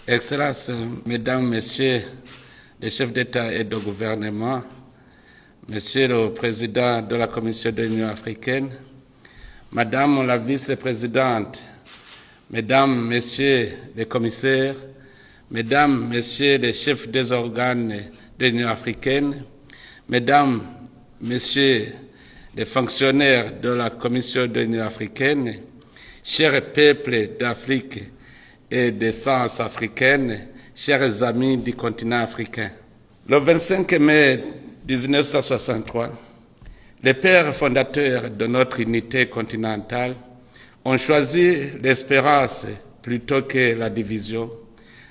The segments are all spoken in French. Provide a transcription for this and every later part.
Excellences, Mesdames, Messieurs les chefs d'État et de gouvernement, Monsieur le Président de la Commission de l'Union africaine, Madame la Vice-présidente, Mesdames, Messieurs les commissaires, Mesdames, Messieurs les chefs des organes de l'Union africaine, Mesdames, Messieurs les fonctionnaires de la Commission de l'Union africaine, chers peuples d'Afrique et d'essence africaine, chers amis du continent africain. Le 25 mai 1963, les pères fondateurs de notre unité continentale ont choisi l'espérance plutôt que la division,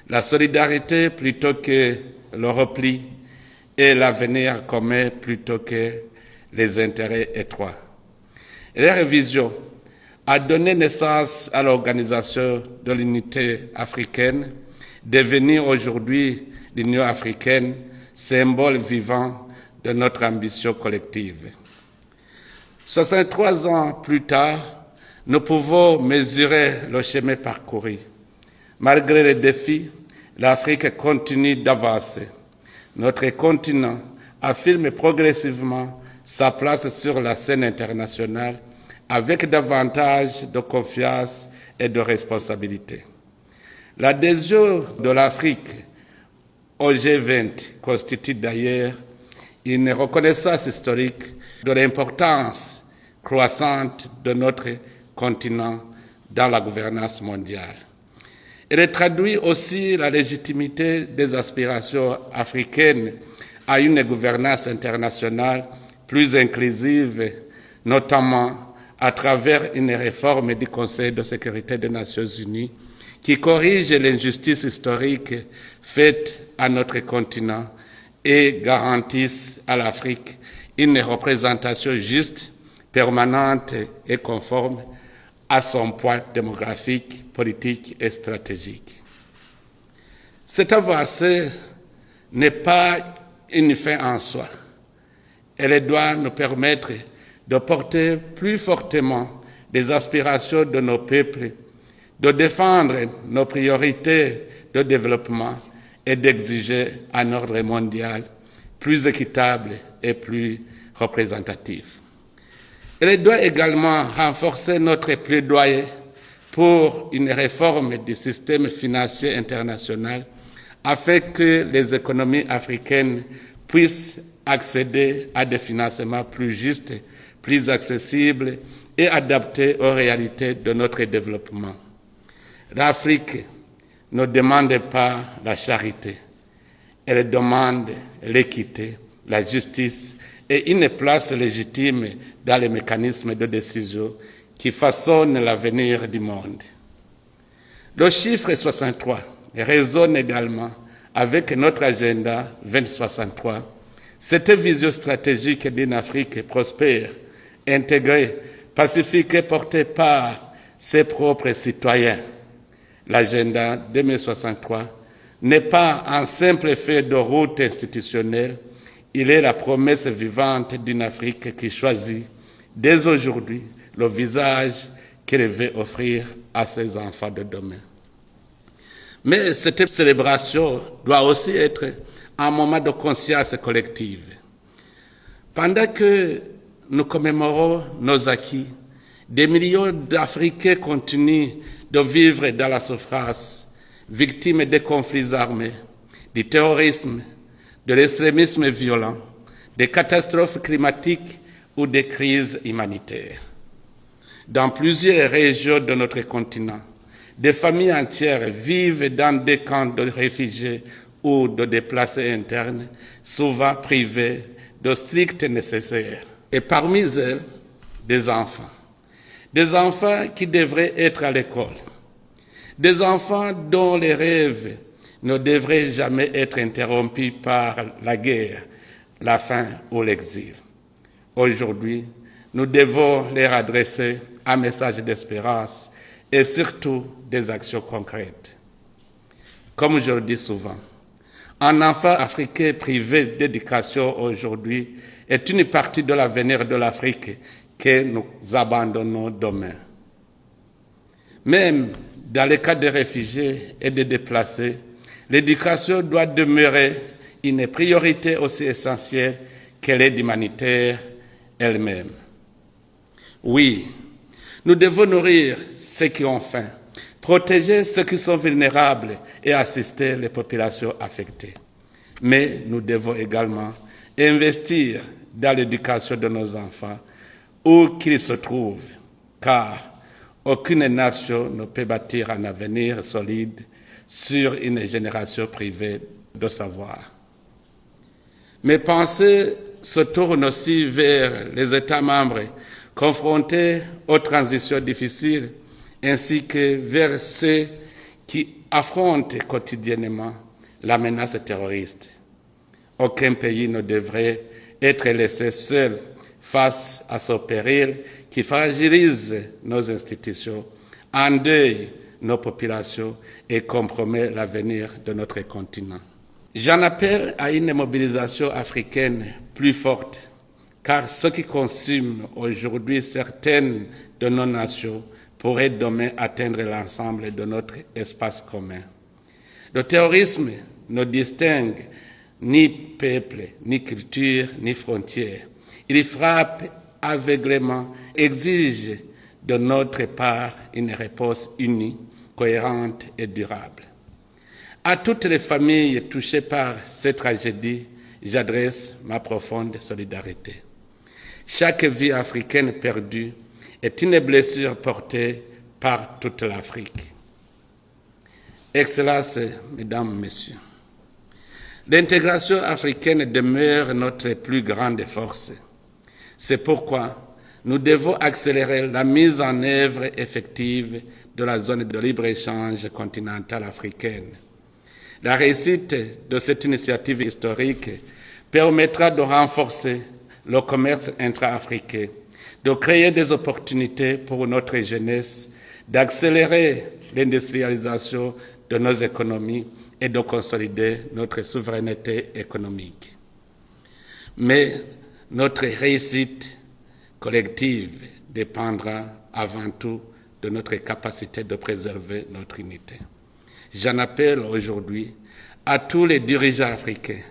la solidarité plutôt que le repli et l'avenir commun plutôt que les intérêts étroits. Leur vision a donné naissance à l'organisation de l'unité africaine, devenue aujourd'hui l'Union africaine, symbole vivant de notre ambition collective. 63 ans plus tard, nous pouvons mesurer le chemin parcouru. Malgré les défis, l'Afrique continue d'avancer. Notre continent affirme progressivement sa place sur la scène internationale avec davantage de confiance et de responsabilité. L'adhésion de l'Afrique au G20 constitue d'ailleurs une reconnaissance historique de l'importance croissante de notre continent dans la gouvernance mondiale. Elle traduit aussi la légitimité des aspirations africaines à une gouvernance internationale plus inclusive, notamment à travers une réforme du Conseil de sécurité des Nations Unies qui corrige l'injustice historique faite à notre continent et garantisse à l'Afrique une représentation juste, permanente et conforme à son poids démographique, politique et stratégique. Cette avancée n'est pas une fin en soi. Elle doit nous permettre de porter plus fortement les aspirations de nos peuples, de défendre nos priorités de développement et d'exiger un ordre mondial plus équitable et plus représentatif. Elle doit également renforcer notre plaidoyer pour une réforme du système financier international afin que les économies africaines puissent accéder à des financements plus justes, plus accessibles et adaptés aux réalités de notre développement. L'Afrique ne demande pas la charité, elle demande l'équité, la justice et une place légitime dans les mécanismes de décision qui façonnent l'avenir du monde. Le chiffre 63 résonne également avec notre agenda 2063, cette vision stratégique d'une Afrique prospère, intégrée, pacifique et portée par ses propres citoyens. L'agenda 2063 n'est pas un simple fait de route institutionnelle, il est la promesse vivante d'une Afrique qui choisit dès aujourd'hui le visage qu'elle veut offrir à ses enfants de demain. Mais cette célébration doit aussi être un moment de conscience collective. Pendant que nous commémorons nos acquis, des millions d'Africains continuent de vivre dans la souffrance, victimes des conflits armés, du terrorisme, de l'extrémisme violent, des catastrophes climatiques ou des crises humanitaires. Dans plusieurs régions de notre continent, des familles entières vivent dans des camps de réfugiés ou de déplacés internes, souvent privés de strict nécessaire. Et parmi elles, des enfants. Des enfants qui devraient être à l'école. Des enfants dont les rêves ne devraient jamais être interrompus par la guerre, la faim ou l'exil. Aujourd'hui, nous devons leur adresser un message d'espérance et surtout des actions concrètes. Comme je le dis souvent, un enfant africain privé d'éducation aujourd'hui est une partie de l'avenir de l'Afrique que nous abandonnons demain. Même dans les cas de réfugiés et de déplacés, l'éducation doit demeurer une priorité aussi essentielle que l'aide humanitaire elle-même. Oui, nous devons nourrir ceux qui ont faim, protéger ceux qui sont vulnérables et assister les populations affectées. Mais nous devons également investir dans l'éducation de nos enfants, où qu'ils se trouvent, car aucune nation ne peut bâtir un avenir solide sur une génération privée de savoir. Mes pensées se tournent aussi vers les États membres confrontés aux transitions difficiles, ainsi que vers ceux qui affrontent quotidiennement la menace terroriste. Aucun pays ne devrait être laissé seul face à ce péril qui fragilise nos institutions, endeuille nos populations et compromet l'avenir de notre continent. J'en appelle à une mobilisation africaine plus forte, car ce qui consume aujourd'hui certaines de nos nations pourrait demain atteindre l'ensemble de notre espace commun. Le terrorisme ne distingue ni peuple, ni culture, ni frontières. Il frappe aveuglément, exige de notre part une réponse unie, cohérente et durable. À toutes les familles touchées par cette tragédie, j'adresse ma profonde solidarité. Chaque vie africaine perdue est une blessure portée par toute l'Afrique. Excellences, Mesdames, Messieurs, l'intégration africaine demeure notre plus grande force. C'est pourquoi nous devons accélérer la mise en œuvre effective de la zone de libre-échange continentale africaine. La réussite de cette initiative historique permettra de renforcer le commerce intra-africain, de créer des opportunités pour notre jeunesse, d'accélérer l'industrialisation de nos économies et de consolider notre souveraineté économique. Mais notre réussite collective dépendra avant tout de notre capacité de préserver notre unité. J'en appelle aujourd'hui à tous les dirigeants africains.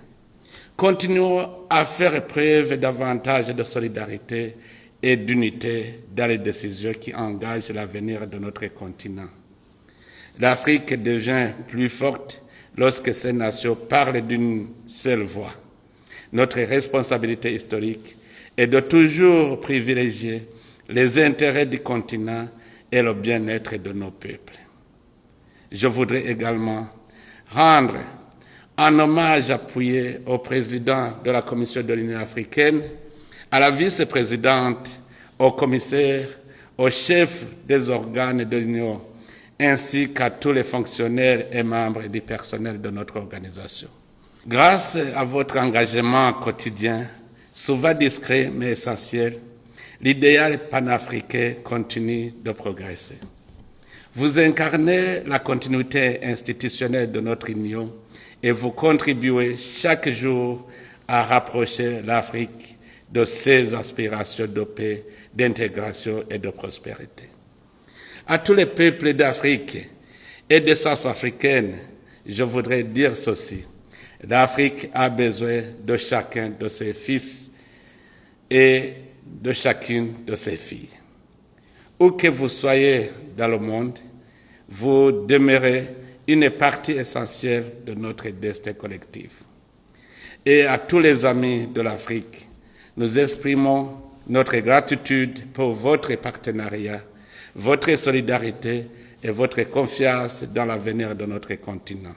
Continuons à faire preuve davantage de solidarité et d'unité dans les décisions qui engagent l'avenir de notre continent. L'Afrique devient plus forte lorsque ces nations parlent d'une seule voix. Notre responsabilité historique est de toujours privilégier les intérêts du continent et le bien-être de nos peuples. Je voudrais également rendre un hommage appuyé au président de la Commission de l'Union africaine, à la vice-présidente, au commissaire, aux chefs des organes de l'Union, ainsi qu'à tous les fonctionnaires et membres du personnel de notre organisation. Grâce à votre engagement quotidien, souvent discret mais essentiel, l'idéal panafricain continue de progresser. Vous incarnez la continuité institutionnelle de notre Union et vous contribuez chaque jour à rapprocher l'Afrique de ses aspirations de paix, d'intégration et de prospérité. À tous les peuples d'Afrique et d'essence africaine, je voudrais dire ceci. L'Afrique a besoin de chacun de ses fils et de chacune de ses filles. Où que vous soyez dans le monde, vous demeurez une partie essentielle de notre destin collectif. Et à tous les amis de l'Afrique, nous exprimons notre gratitude pour votre partenariat, votre solidarité et votre confiance dans l'avenir de notre continent.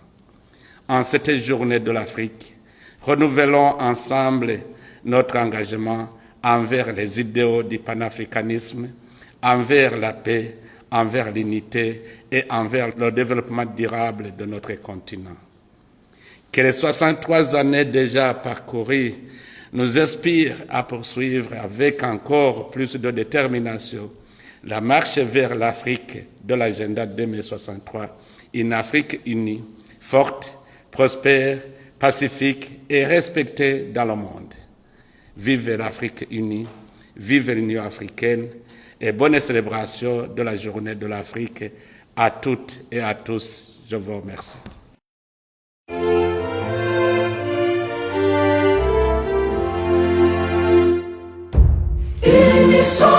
En cette journée de l'Afrique, renouvelons ensemble notre engagement envers les idéaux du panafricanisme, envers la paix, envers l'unité et envers le développement durable de notre continent. Que les 63 années déjà parcourues nous inspirent à poursuivre avec encore plus de détermination la marche vers l'Afrique de l'agenda 2063, une Afrique unie, forte, prospère, pacifique et respectée dans le monde. Vive l'Afrique unie, vive l'Union africaine et bonne célébration de la journée de l'Afrique à toutes et à tous. Je vous remercie. soul.